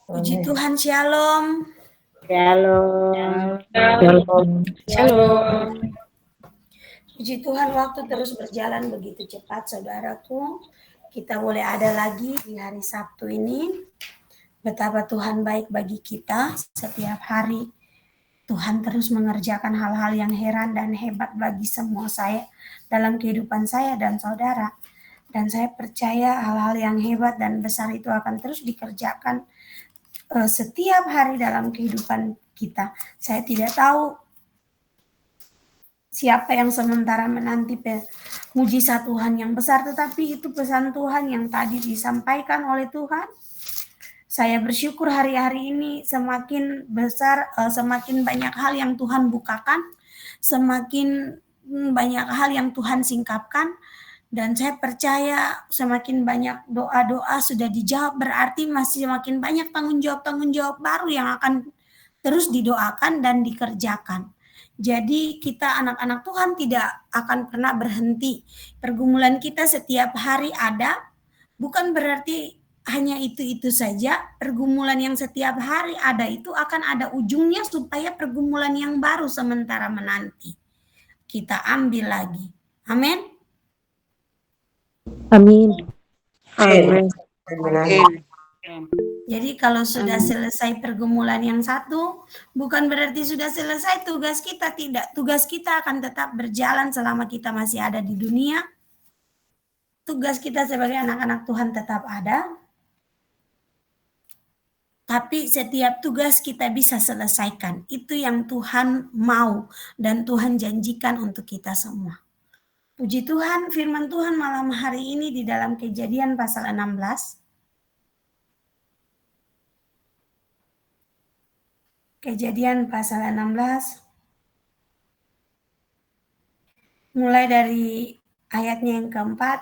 Puji Tuhan, shalom. Shalom. Shalom. Puji Tuhan, waktu terus berjalan begitu cepat, saudaraku. Kita boleh ada lagi di hari Sabtu ini. Betapa Tuhan baik bagi kita setiap hari. Tuhan terus mengerjakan hal-hal yang heran dan hebat bagi semua saya dalam kehidupan saya dan saudara. Dan saya percaya hal-hal yang hebat dan besar itu akan terus dikerjakan setiap hari dalam kehidupan kita. Saya tidak tahu siapa yang sementara menanti mujizat Tuhan yang besar, tetapi itu pesan Tuhan yang tadi disampaikan oleh Tuhan. Saya bersyukur hari-hari ini semakin besar, semakin banyak hal yang Tuhan bukakan, semakin banyak hal yang Tuhan singkapkan, dan saya percaya semakin banyak doa-doa sudah dijawab, berarti masih semakin banyak tanggung jawab baru yang akan terus didoakan dan dikerjakan. Jadi kita anak-anak Tuhan tidak akan pernah berhenti. Pergumulan kita setiap hari ada, bukan berarti hanya itu-itu saja. Pergumulan yang setiap hari ada itu akan ada ujungnya supaya pergumulan yang baru sementara menanti. Kita ambil lagi. Amin. Amin. Amin. Jadi kalau sudah selesai pergumulan yang satu, bukan berarti sudah selesai tugas kita, tidak. Tugas kita akan tetap berjalan selama kita masih ada di dunia. Tugas kita sebagai anak-anak Tuhan tetap ada. Tapi setiap tugas kita bisa selesaikan. Itu yang Tuhan mau dan Tuhan janjikan untuk kita semua. Puji Tuhan, firman Tuhan malam hari ini di dalam Kejadian pasal 16. Kejadian pasal 16. Mulai dari ayatnya yang keempat.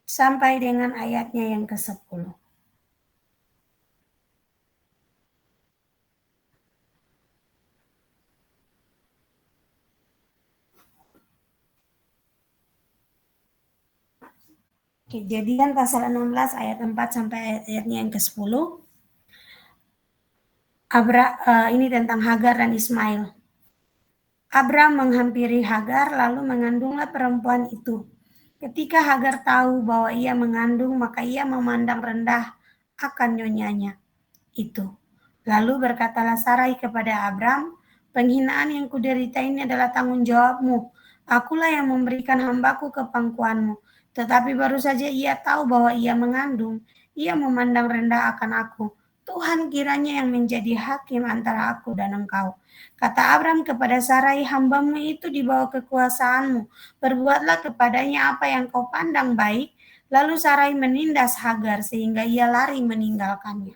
Sampai dengan ayatnya yang ke-10. Kejadian pasal 16 ayat 4 sampai ayatnya yang ke-10. Ini tentang Hagar dan Ismail. Abram menghampiri Hagar lalu mengandunglah perempuan itu. Ketika Hagar tahu bahwa ia mengandung, maka ia memandang rendah akan nyonyanya itu. Lalu berkatalah Sarai kepada Abram, penghinaan yang kuderita ini adalah tanggung jawabmu. Akulah yang memberikan hambaku ke pangkuanmu. Tetapi baru saja ia tahu bahwa ia mengandung, ia memandang rendah akan aku. Tuhan kiranya yang menjadi hakim antara aku dan engkau. Kata Abram kepada Sarai, hambamu itu di bawah kekuasaanmu. Perbuatlah kepadanya apa yang kau pandang baik. Lalu Sarai menindas Hagar sehingga ia lari meninggalkannya.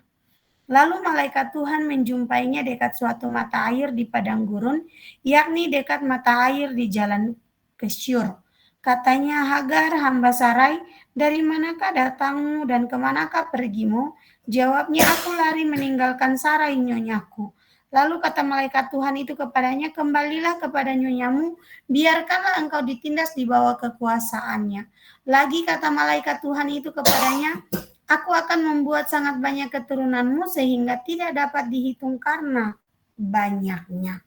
Lalu malaikat Tuhan menjumpainya dekat suatu mata air di padang gurun, yakni dekat mata air di jalan ke Syur. Katanya, Hagar, hamba Sarai, dari manakah datangmu dan kemanakah pergimu? Jawabnya, aku lari meninggalkan Sarai nyonyaku. Lalu kata malaikat Tuhan itu kepadanya, kembalilah kepada nyonyamu, biarkanlah engkau ditindas di bawah kekuasaannya. Lagi kata malaikat Tuhan itu kepadanya, aku akan membuat sangat banyak keturunanmu sehingga tidak dapat dihitung karena banyaknya.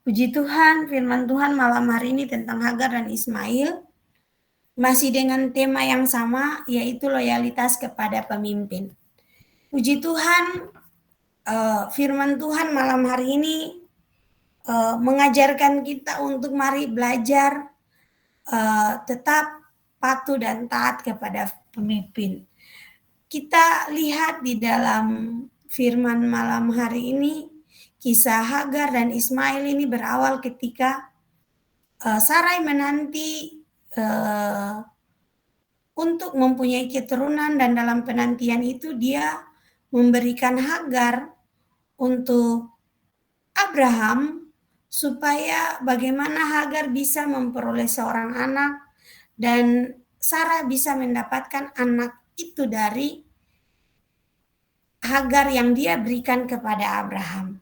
Puji Tuhan, firman Tuhan malam hari ini tentang Hagar dan Ismail masih dengan tema yang sama, yaitu loyalitas kepada pemimpin. Puji Tuhan, firman Tuhan malam hari ini mengajarkan kita untuk mari belajar tetap patuh dan taat kepada pemimpin. Kita lihat di dalam firman malam hari ini, kisah Hagar dan Ismail ini berawal ketika Sarai menanti untuk mempunyai keturunan, dan dalam penantian itu dia memberikan Hagar untuk Abraham supaya bagaimana Hagar bisa memperoleh seorang anak dan Sarah bisa mendapatkan anak itu dari Hagar yang dia berikan kepada Abraham.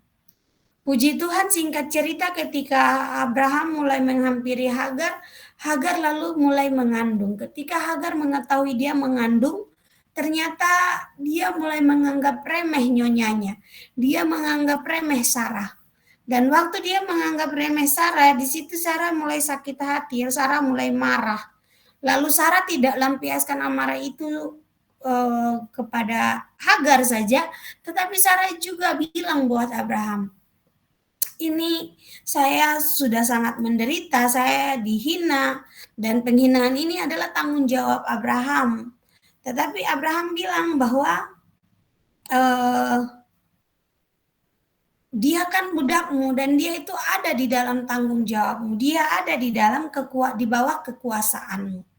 Puji Tuhan, singkat cerita ketika Abraham mulai menghampiri Hagar, Hagar lalu mulai mengandung. Ketika Hagar mengetahui dia mengandung, ternyata dia mulai menganggap remeh nyonyanya. Dia menganggap remeh Sarah. Dan waktu dia menganggap remeh Sarah, di situ Sarah mulai sakit hati, Sarah mulai marah. Lalu Sarah tidak lampiaskan amarah itu kepada Hagar saja, tetapi Sarah juga bilang buat Abraham, ini saya sudah sangat menderita, saya dihina, dan penghinaan ini adalah tanggung jawab Abraham. Tetapi Abraham bilang bahwa dia kan budakmu dan dia itu ada di dalam tanggung jawabmu, dia ada di dalam di bawah kekuasaanmu.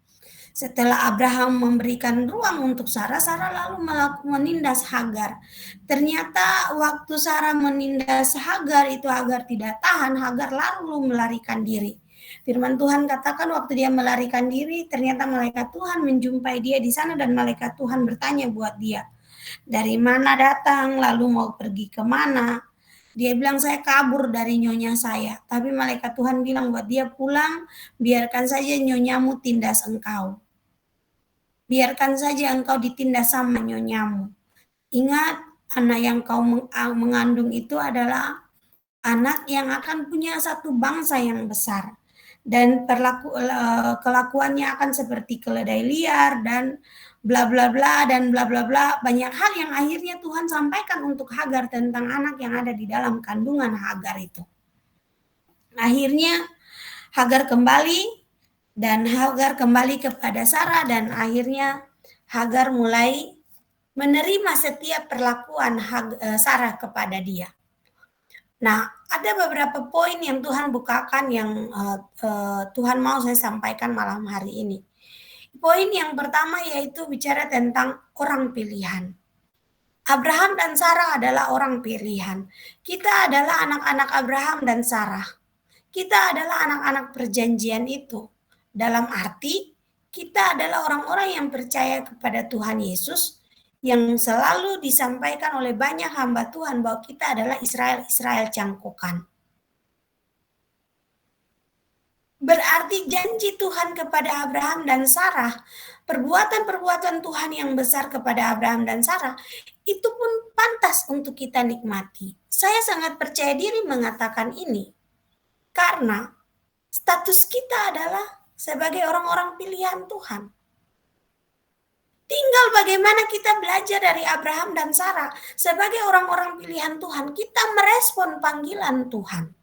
Setelah Abraham memberikan ruang untuk Sarah, Sarah lalu menindas Hagar. Ternyata waktu Sarah menindas Hagar, itu Hagar tidak tahan, Hagar lalu melarikan diri. Firman Tuhan katakan waktu dia melarikan diri, ternyata malaikat Tuhan menjumpai dia di sana dan malaikat Tuhan bertanya buat dia, dari mana datang, lalu mau pergi kemana? Dia bilang, saya kabur dari nyonya saya. Tapi malaikat Tuhan bilang buat dia, pulang, biarkan saja nyonyamu tindas engkau. Biarkan saja engkau ditindas sama nyonyamu. Ingat, anak yang kau mengandung itu adalah anak yang akan punya satu bangsa yang besar. Dan kelakuannya akan seperti keledai liar dan bla bla bla dan bla bla bla. Banyak hal yang akhirnya Tuhan sampaikan untuk Hagar tentang anak yang ada di dalam kandungan Hagar itu. Akhirnya Hagar kembali dan Hagar kembali kepada Sarah dan akhirnya Hagar mulai menerima setiap perlakuan Sarah kepada dia. Nah, ada beberapa poin yang Tuhan bukakan yang Tuhan mau saya sampaikan malam hari ini. Poin yang pertama yaitu bicara tentang orang pilihan. Abraham dan Sarah adalah orang pilihan. Kita adalah anak-anak Abraham dan Sarah. Kita adalah anak-anak perjanjian itu. Dalam arti, kita adalah orang-orang yang percaya kepada Tuhan Yesus, yang selalu disampaikan oleh banyak hamba Tuhan bahwa kita adalah Israel cangkokan. Berarti janji Tuhan kepada Abraham dan Sarah, perbuatan-perbuatan Tuhan yang besar kepada Abraham dan Sarah, itu pun pantas untuk kita nikmati. Saya sangat percaya diri mengatakan ini, karena status kita adalah sebagai orang-orang pilihan Tuhan. Tinggal bagaimana kita belajar dari Abraham dan Sarah. Sebagai orang-orang pilihan Tuhan, kita merespon panggilan Tuhan.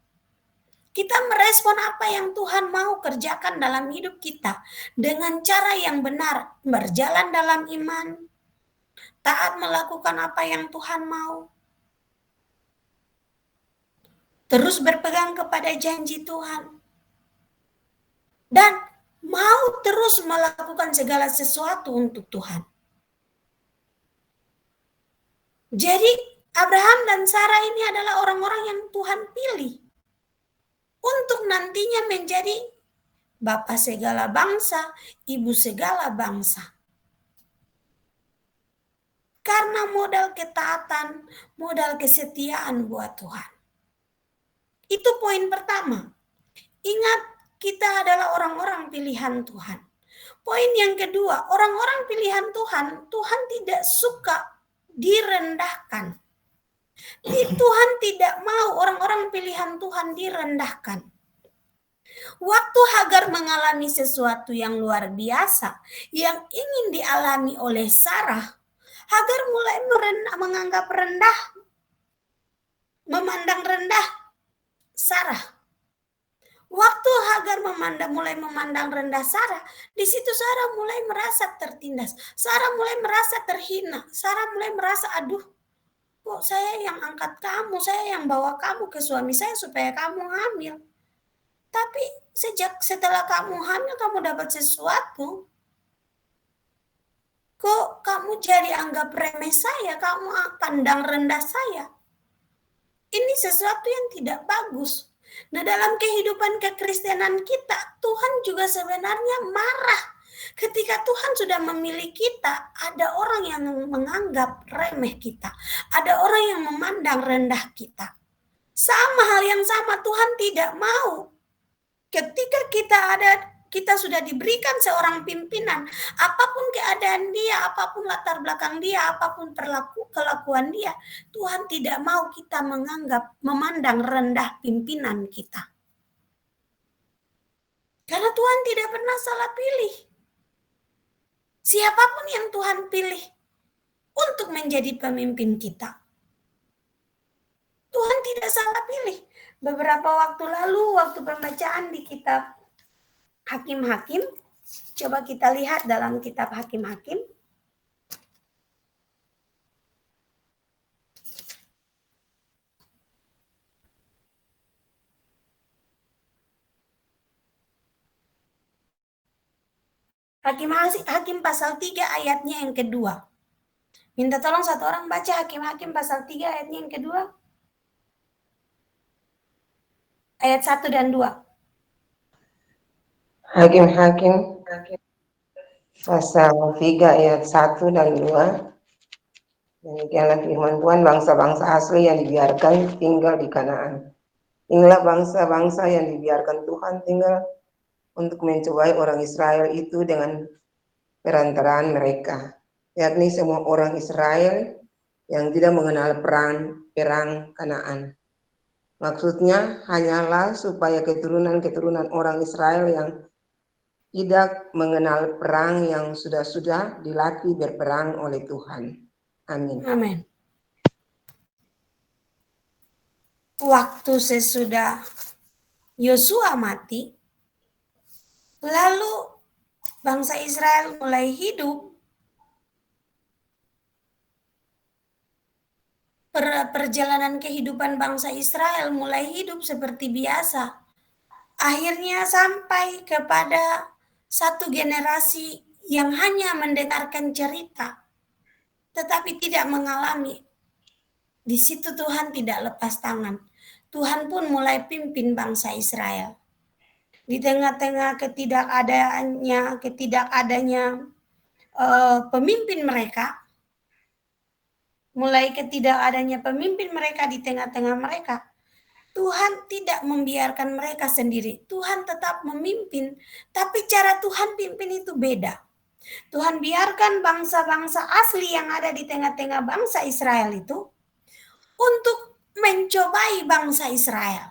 Kita merespon apa yang Tuhan mau kerjakan dalam hidup kita dengan cara yang benar, berjalan dalam iman, taat melakukan apa yang Tuhan mau, terus berpegang kepada janji Tuhan, dan mau terus melakukan segala sesuatu untuk Tuhan. Jadi Abraham dan Sarah ini adalah orang-orang yang Tuhan pilih untuk nantinya menjadi Bapa segala bangsa, Ibu segala bangsa. Karena modal ketaatan, modal kesetiaan buat Tuhan. Itu poin pertama. Ingat, kita adalah orang-orang pilihan Tuhan. Poin yang kedua, orang-orang pilihan Tuhan, Tuhan tidak suka direndahkan. Tuhan tidak mau orang-orang pilihan Tuhan direndahkan. Waktu Hagar mengalami sesuatu yang luar biasa, yang ingin dialami oleh Sarah, Hagar mulai menganggap rendah, memandang rendah Sarah. Waktu Hagar mulai memandang rendah Sarah, di situ Sarah mulai merasa tertindas. Sarah mulai merasa terhina. Sarah mulai merasa, aduh, kok saya yang angkat kamu, saya yang bawa kamu ke suami saya supaya kamu hamil. Tapi setelah kamu hamil, kamu dapat sesuatu. Kok kamu jadi anggap remeh saya, kamu pandang rendah saya. Ini sesuatu yang tidak bagus. Nah, dalam kehidupan kekristenan kita, Tuhan juga sebenarnya marah. Ketika Tuhan sudah memilih kita, ada orang yang menganggap remeh kita. Ada orang yang memandang rendah kita. Sama hal yang sama, Tuhan tidak mau. Ketika kita sudah diberikan seorang pimpinan, apapun keadaan dia, apapun latar belakang dia, apapun kelakuan dia, Tuhan tidak mau kita memandang rendah pimpinan kita. Karena Tuhan tidak pernah salah pilih. Siapapun yang Tuhan pilih untuk menjadi pemimpin kita, Tuhan tidak salah pilih. Beberapa waktu lalu, waktu pembacaan di kitab Hakim-Hakim, coba kita lihat dalam kitab Hakim-Hakim. Hakim pasal 3 ayatnya yang kedua. Minta tolong satu orang baca Hakim-Hakim pasal 3 ayatnya yang kedua. Ayat 1 dan 2. Hakim-Hakim pasal 3 ayat 1 dan 2. Demikianlah firman Tuhan, bangsa-bangsa asli yang dibiarkan tinggal di Kanaan. Inilah bangsa-bangsa yang dibiarkan Tuhan tinggal untuk mencobai orang Israel itu dengan perantaraan mereka, yakni semua orang Israel yang tidak mengenal perang Kanaan. Maksudnya hanyalah supaya keturunan-keturunan orang Israel yang tidak mengenal perang yang sudah dilatih berperang oleh Tuhan. Amin. Amin. Waktu sesudah Yosua mati, lalu bangsa Israel mulai hidup. Perjalanan kehidupan bangsa Israel mulai hidup seperti biasa. Akhirnya sampai kepada satu generasi yang hanya mendengarkan cerita, tetapi tidak mengalami. Di situ Tuhan tidak lepas tangan. Tuhan pun mulai pimpin bangsa Israel. Di tengah-tengah ketidakadanya pemimpin mereka, mulai ketidakadanya pemimpin mereka di tengah-tengah mereka, Tuhan tidak membiarkan mereka sendiri. Tuhan tetap memimpin, tapi cara Tuhan pimpin itu beda. Tuhan biarkan bangsa-bangsa asli yang ada di tengah-tengah bangsa Israel itu untuk mencobai bangsa Israel.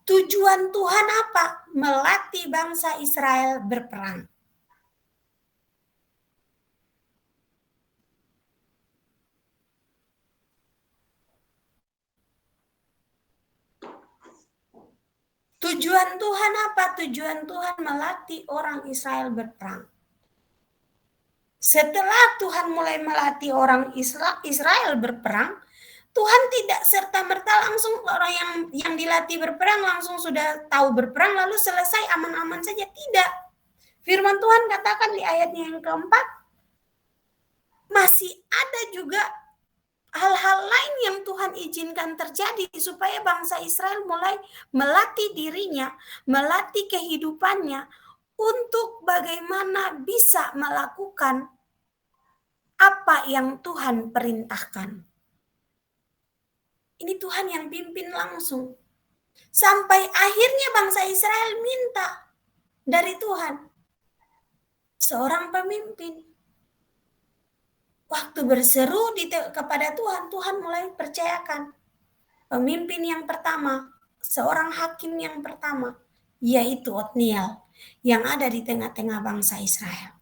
Tujuan Tuhan apa? Melatih bangsa Israel berperang. Tujuan Tuhan apa? Tujuan Tuhan melatih orang Israel berperang. Setelah Tuhan mulai melatih orang Israel berperang, Tuhan tidak serta-merta langsung orang yang dilatih berperang langsung sudah tahu berperang lalu selesai aman-aman saja. Tidak. Firman Tuhan katakan di ayatnya yang keempat, masih ada juga hal-hal lain yang Tuhan izinkan terjadi supaya bangsa Israel mulai melatih dirinya, melatih kehidupannya untuk bagaimana bisa melakukan apa yang Tuhan perintahkan. Ini Tuhan yang pimpin langsung. Sampai akhirnya bangsa Israel minta dari Tuhan seorang pemimpin. Waktu berseru kepada Tuhan, Tuhan mulai percayakan pemimpin yang pertama, seorang hakim yang pertama, yaitu Otniel, yang ada di tengah-tengah bangsa Israel.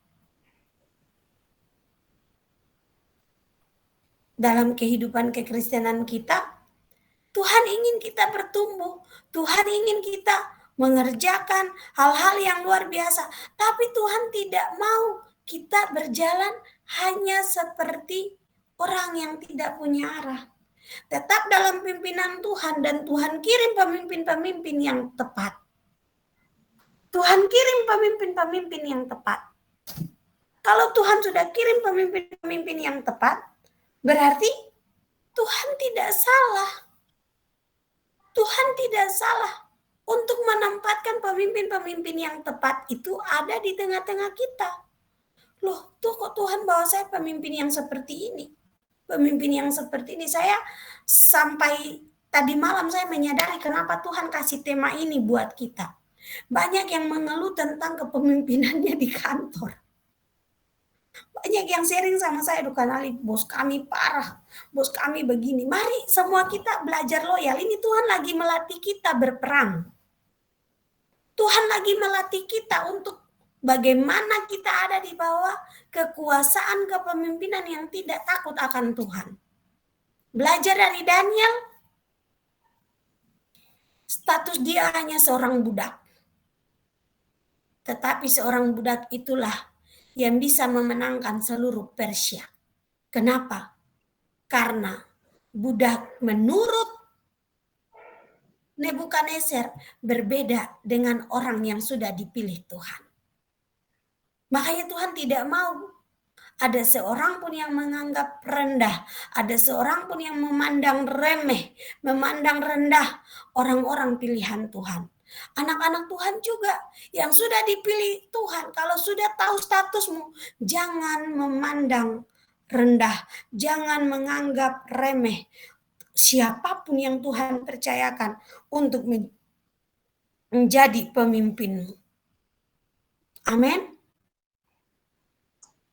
Dalam kehidupan kekristenan kita, Tuhan ingin kita bertumbuh, Tuhan ingin kita mengerjakan hal-hal yang luar biasa, tapi Tuhan tidak mau kita berjalan hanya seperti orang yang tidak punya arah. Tetap dalam pimpinan Tuhan, dan Tuhan kirim pemimpin-pemimpin yang tepat. Tuhan kirim pemimpin-pemimpin yang tepat. Kalau Tuhan sudah kirim pemimpin-pemimpin yang tepat, berarti Tuhan tidak salah. Tuhan tidak salah untuk menempatkan pemimpin-pemimpin yang tepat itu ada di tengah-tengah kita. Loh, tuh kok Tuhan bawa saya pemimpin yang seperti ini? Pemimpin yang seperti ini, saya sampai Tadi malam saya menyadari kenapa Tuhan kasih tema ini buat kita. Banyak yang mengeluh tentang kepemimpinannya di kantor. Banyak yang sharing sama saya, Dukan Ali, bos kami parah, bos kami begini. Mari semua kita belajar loyal. Ini Tuhan lagi melatih kita berperang. Tuhan lagi melatih kita untuk bagaimana kita ada di bawah kekuasaan kepemimpinan yang tidak takut akan Tuhan. Belajar dari Daniel, status dia hanya seorang budak. Tetapi seorang budak itulah yang bisa memenangkan seluruh Persia. Kenapa? Karena budak menurut Nebukadnezar berbeda dengan orang yang sudah dipilih Tuhan. Makanya Tuhan tidak mau ada seorang pun yang menganggap rendah, ada seorang pun yang memandang remeh, memandang rendah orang-orang pilihan Tuhan. Anak-anak Tuhan juga yang sudah dipilih Tuhan, kalau sudah tahu statusmu, jangan memandang rendah, jangan menganggap remeh siapapun yang Tuhan percayakan untuk menjadi pemimpinmu. Amin.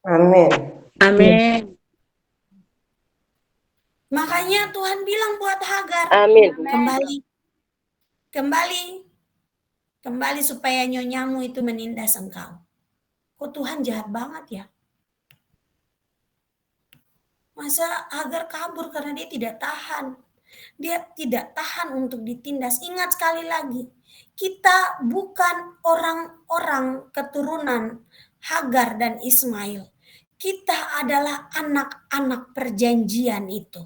Amin. Amin. Makanya Tuhan bilang buat Hagar, Amin. kembali supaya nyonyamu itu menindas engkau. Kok Tuhan jahat banget ya? Masa Hagar kabur karena dia tidak tahan. Dia tidak tahan untuk ditindas. Ingat sekali lagi, kita bukan orang-orang keturunan Hagar dan Ismail. Kita adalah anak-anak perjanjian itu.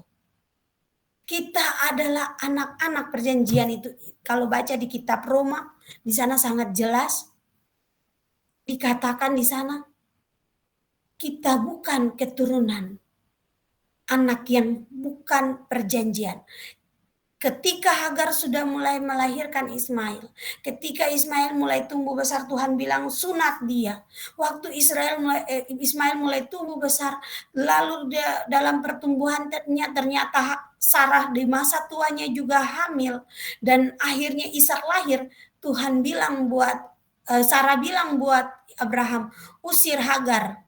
Kita adalah anak-anak perjanjian itu. Kalau baca di kitab Roma, di sana sangat jelas dikatakan di sana kita bukan keturunan anak yang bukan perjanjian. Ketika Hagar sudah mulai melahirkan Ismail, ketika Ismail mulai tumbuh besar, Tuhan bilang sunat dia. Waktu Ismail mulai tumbuh besar, lalu dia dalam pertumbuhannya ternyata Sarah di masa tuanya juga hamil, dan akhirnya Ishak lahir. Tuhan bilang Sarah bilang buat Abraham, usir Hagar,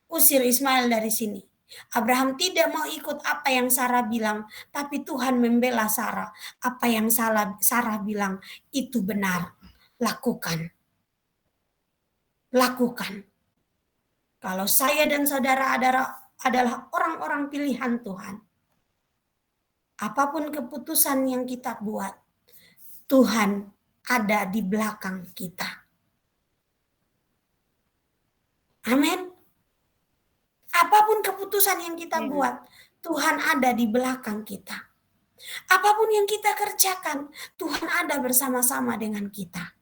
usir Ismail dari sini. Abraham tidak mau ikut apa yang Sarah bilang, tapi Tuhan membela Sarah. Apa yang Sarah bilang itu benar. Lakukan. Kalau saya dan saudara adalah orang-orang pilihan Tuhan, apapun keputusan yang kita buat, Tuhan ada di belakang kita. Amin. Apapun keputusan yang kita buat, Tuhan ada di belakang kita. Apapun yang kita kerjakan, Tuhan ada bersama-sama dengan kita.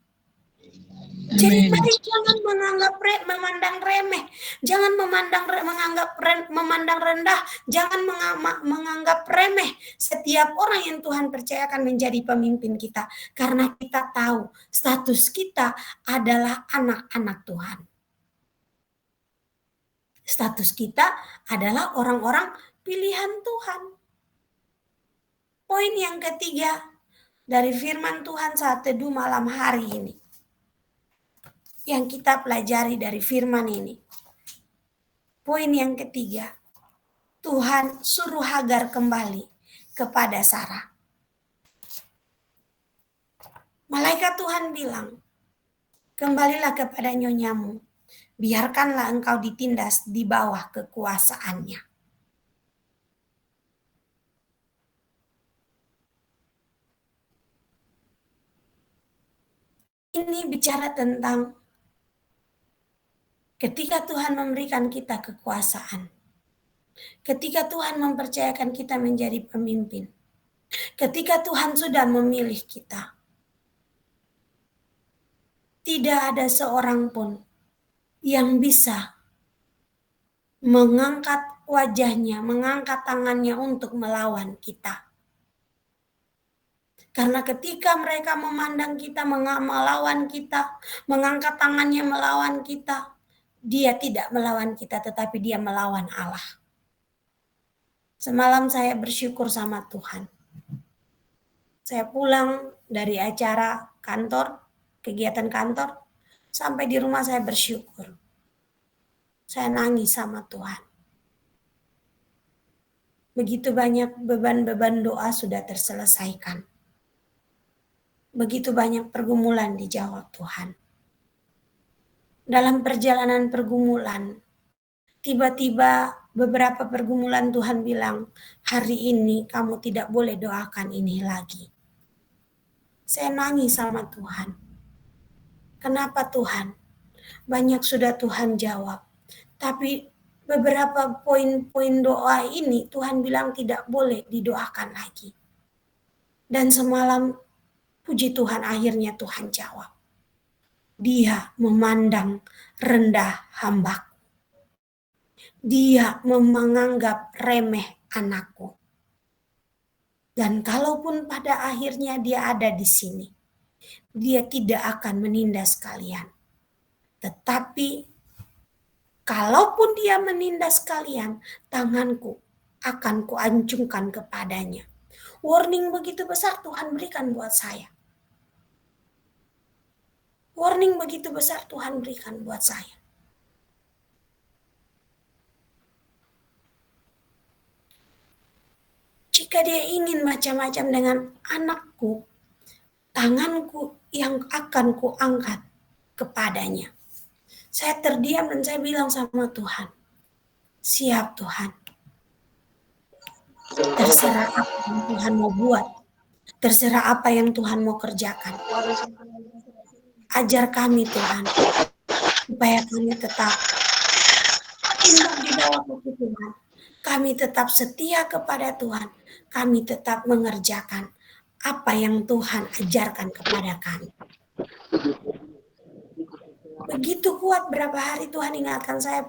Jadi mari jangan memandang remeh, jangan memandang rendah, jangan menganggap remeh setiap orang yang Tuhan percayakan menjadi pemimpin kita. Karena kita tahu status kita adalah anak-anak Tuhan. Status kita adalah orang-orang pilihan Tuhan. Poin yang ketiga dari firman Tuhan saat teduh malam hari ini, yang kita pelajari dari firman ini. Poin yang ketiga, Tuhan suruh Hagar kembali kepada Sarah. Malaikat Tuhan bilang, kembalilah kepada nyonyamu, biarkanlah engkau ditindas di bawah kekuasaannya. Ini bicara tentang ketika Tuhan memberikan kita kekuasaan, ketika Tuhan mempercayakan kita menjadi pemimpin, ketika Tuhan sudah memilih kita, tidak ada seorang pun yang bisa mengangkat wajahnya, mengangkat tangannya untuk melawan kita. Karena ketika mereka memandang kita, melawan kita, mengangkat tangannya melawan kita, dia tidak melawan kita, tetapi dia melawan Allah. Semalam saya bersyukur sama Tuhan. Saya pulang dari acara kantor, kegiatan kantor, sampai di rumah saya bersyukur. Saya nangis sama Tuhan. Begitu banyak beban-beban doa sudah terselesaikan. Begitu banyak pergumulan dijawab Tuhan. Dalam perjalanan pergumulan, tiba-tiba beberapa pergumulan Tuhan bilang, hari ini kamu tidak boleh doakan ini lagi. Saya nangis sama Tuhan. Kenapa Tuhan? Banyak sudah Tuhan jawab. Tapi beberapa poin-poin doa ini Tuhan bilang tidak boleh didoakan lagi. Dan semalam puji Tuhan akhirnya Tuhan jawab. Dia memandang rendah hamba-Ku. Dia menganggap remeh anakku. Dan kalaupun pada akhirnya dia ada di sini, dia tidak akan menindas kalian. Tetapi kalaupun dia menindas kalian, tanganku akan kuancungkan kepadanya. Warning begitu besar Tuhan berikan buat saya. Warning begitu besar Tuhan berikan buat saya. Jika dia ingin macam-macam dengan anakku, tanganku yang akan kuangkat kepadanya. Saya terdiam dan saya bilang sama Tuhan, siap Tuhan. Terserah apa yang Tuhan mau buat. Terserah apa yang Tuhan mau kerjakan. Ajar kami Tuhan, supaya kami tetap indah di bawah kaki Tuhan. Kami tetap setia kepada Tuhan. Kami tetap mengerjakan apa yang Tuhan ajarkan kepada kami. Begitu kuat berapa hari Tuhan ingatkan saya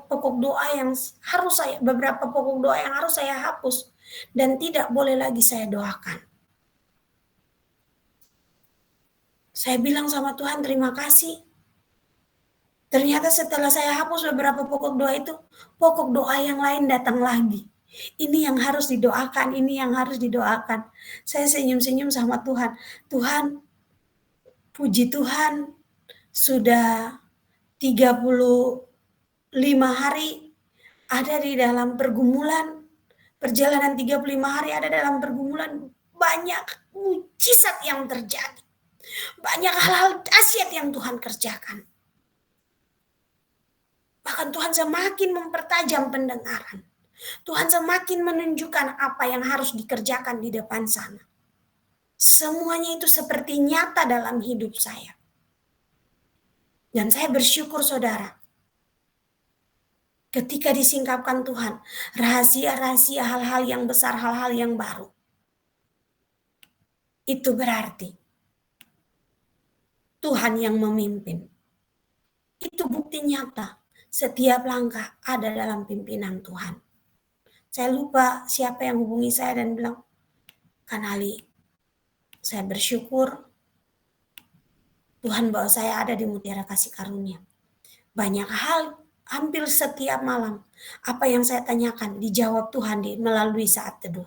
beberapa pokok doa yang harus saya hapus dan tidak boleh lagi saya doakan. Saya bilang sama Tuhan terima kasih. Ternyata setelah saya hapus beberapa pokok doa itu, pokok doa yang lain datang lagi. Ini yang harus didoakan, ini yang harus didoakan. Saya senyum-senyum sama Tuhan. Tuhan, puji Tuhan, sudah 35 hari ada di dalam pergumulan. Perjalanan 35 hari ada dalam pergumulan. Banyak mujizat yang terjadi. Banyak hal-hal dahsyat yang Tuhan kerjakan. Bahkan Tuhan semakin mempertajam pendengaran. Tuhan semakin menunjukkan apa yang harus dikerjakan di depan sana. Semuanya itu seperti nyata dalam hidup saya. Dan saya bersyukur saudara. Ketika disingkapkan Tuhan, rahasia-rahasia hal-hal yang besar, hal-hal yang baru. Itu berarti Tuhan yang memimpin. Itu bukti nyata. Setiap langkah ada dalam pimpinan Tuhan. Saya lupa siapa yang hubungi saya dan bilang, Kan Ali, saya bersyukur Tuhan bawa saya ada di Mutiara Kasih Karunia. Banyak hal, hampir setiap malam, apa yang saya tanyakan dijawab Tuhan melalui saat teduh.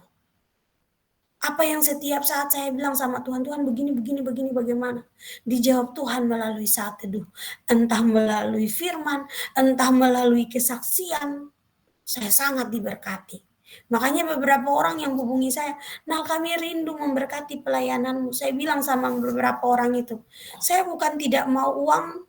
Apa yang setiap saat saya bilang sama Tuhan, Tuhan begini, bagaimana? Dijawab Tuhan melalui saat teduh. Entah melalui firman, entah melalui kesaksian. Saya sangat diberkati. Makanya beberapa orang yang hubungi saya, nah kami rindu memberkati pelayananmu. Saya bilang sama beberapa orang itu, saya bukan tidak mau uang,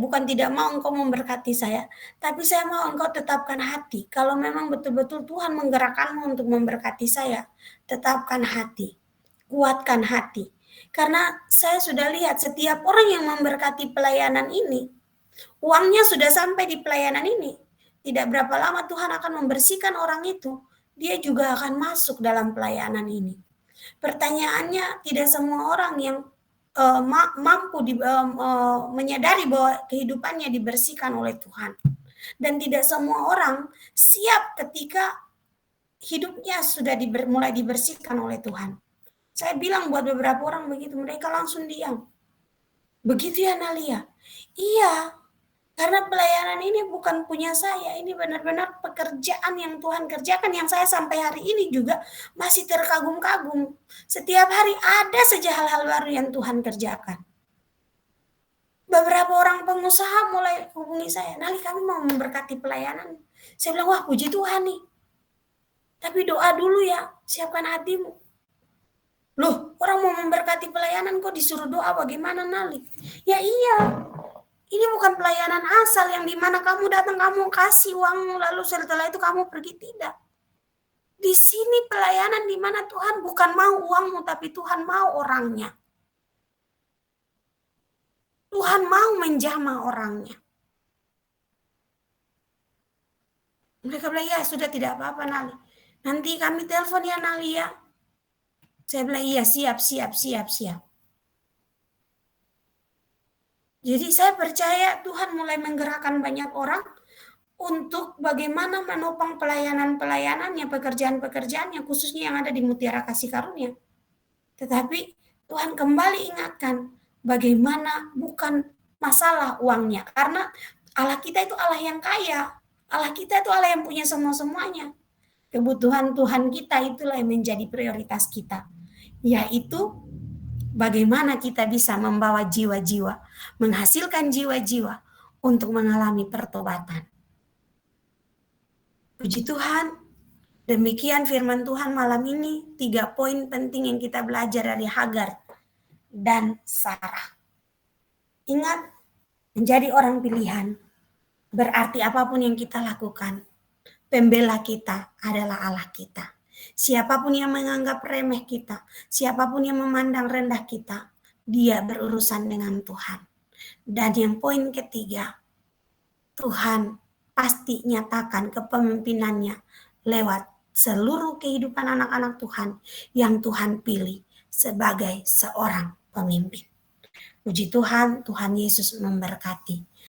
bukan tidak mau engkau memberkati saya, tapi saya mau engkau tetapkan hati. Kalau memang betul-betul Tuhan menggerakkanmu untuk memberkati saya, tetapkan hati, kuatkan hati. Karena saya sudah lihat setiap orang yang memberkati pelayanan ini, uangnya sudah sampai di pelayanan ini. Tidak berapa lama Tuhan akan membersihkan orang itu, dia juga akan masuk dalam pelayanan ini. Pertanyaannya, tidak semua orang yang mampu menyadari bahwa kehidupannya dibersihkan oleh Tuhan. Dan tidak semua orang siap ketika hidupnya sudah mulai dibersihkan oleh Tuhan. Saya bilang buat beberapa orang begitu, mereka langsung diam. Begitu ya Nalia? Iya, Karena pelayanan ini bukan punya saya, ini benar-benar pekerjaan yang Tuhan kerjakan, yang saya sampai hari ini juga masih terkagum-kagum. Setiap hari ada saja hal-hal baru yang Tuhan kerjakan. Beberapa orang pengusaha mulai hubungi saya, Nali kami mau memberkati pelayanan. Saya bilang, wah puji Tuhan nih. Tapi doa dulu ya, siapkan hatimu. Loh, orang mau memberkati pelayanan kok disuruh doa, bagaimana Nali? Ya iya, ini bukan pelayanan asal yang dimana kamu datang, kamu kasih uangmu, lalu setelah itu kamu pergi. Tidak. Di sini pelayanan dimana Tuhan bukan mau uangmu, tapi Tuhan mau orangnya. Tuhan mau menjamah orangnya. Mereka bilang, ya sudah tidak apa-apa Nali. Nanti kami telepon ya Nali ya. Saya bilang, iya siap. Jadi saya percaya Tuhan mulai menggerakkan banyak orang untuk bagaimana menopang pelayanan-pelayanannya, pekerjaan-pekerjaannya, khususnya yang ada di Mutiara Kasih Karunia. Tetapi Tuhan kembali ingatkan bagaimana bukan masalah uangnya. Karena Allah kita itu Allah yang kaya. Allah kita itu Allah yang punya semua-semuanya. Kebutuhan Tuhan kita itulah yang menjadi prioritas kita. Yaitu bagaimana kita bisa membawa jiwa-jiwa, menghasilkan jiwa-jiwa untuk mengalami pertobatan. Puji Tuhan, demikian firman Tuhan malam ini, 3 poin penting yang kita belajar dari Hagar dan Sarah. Ingat, menjadi orang pilihan, berarti apapun yang kita lakukan, pembela kita adalah Allah kita. Siapapun yang menganggap remeh kita, siapapun yang memandang rendah kita, dia berurusan dengan Tuhan. Dan yang poin ketiga, Tuhan pasti nyatakan kepemimpinannya lewat seluruh kehidupan anak-anak Tuhan yang Tuhan pilih sebagai seorang pemimpin. Puji Tuhan, Tuhan Yesus memberkati.